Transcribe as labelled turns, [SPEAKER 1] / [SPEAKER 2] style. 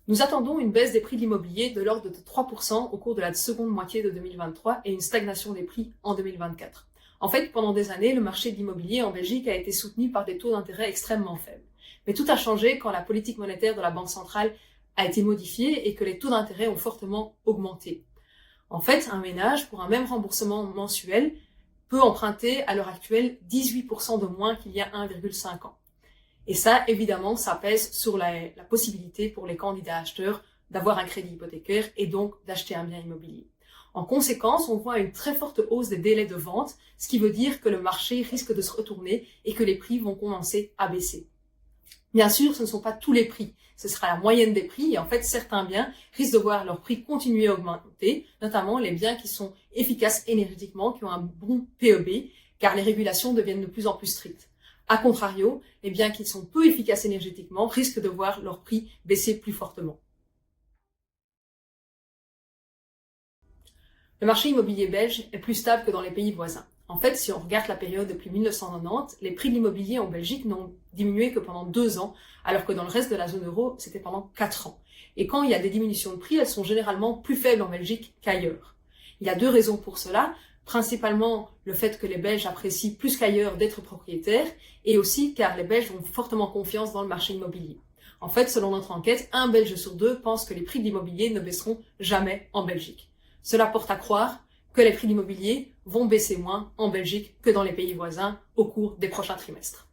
[SPEAKER 1] Nous attendons une baisse des prix de l'immobilier de l'ordre de 3% au cours de la seconde moitié de 2023 et une stagnation des prix en 2024. En fait, pendant des années, le marché de l'immobilier en Belgique a été soutenu par des taux d'intérêt extrêmement faibles. Mais tout a changé quand la politique monétaire de la Banque centrale a été modifiée et que les taux d'intérêt ont fortement augmenté. En fait, un ménage, pour un même remboursement mensuel, peut emprunter à l'heure actuelle 18% de moins qu'il y a 1,5 ans. Et ça, évidemment, ça pèse sur la possibilité pour les candidats acheteurs d'avoir un crédit hypothécaire et donc d'acheter un bien immobilier. En conséquence, on voit une très forte hausse des délais de vente, ce qui veut dire que le marché risque de se retourner et que les prix vont commencer à baisser. Bien sûr, ce ne sont pas tous les prix. Ce sera la moyenne des prix et en fait, certains biens risquent de voir leur prix continuer à augmenter, notamment les biens qui sont efficaces énergétiquement, qui ont un bon PEB, car les régulations deviennent de plus en plus strictes. A contrario, les biens qui sont peu efficaces énergétiquement risquent de voir leur prix baisser plus fortement. Le marché immobilier belge est plus stable que dans les pays voisins. En fait, si on regarde la période depuis 1990, les prix de l'immobilier en Belgique n'ont diminué que pendant 2 ans, alors que dans le reste de la zone euro, c'était pendant 4 ans. Et quand il y a des diminutions de prix, elles sont généralement plus faibles en Belgique qu'ailleurs. Il y a 2 raisons pour cela. Principalement le fait que les Belges apprécient plus qu'ailleurs d'être propriétaires, et aussi car les Belges ont fortement confiance dans le marché immobilier. En fait, selon notre enquête, 1 Belge sur 2 pense que les prix de l'immobilier ne baisseront jamais en Belgique. Cela porte à croire que les prix de l'immobilier vont baisser moins en Belgique que dans les pays voisins au cours des prochains trimestres.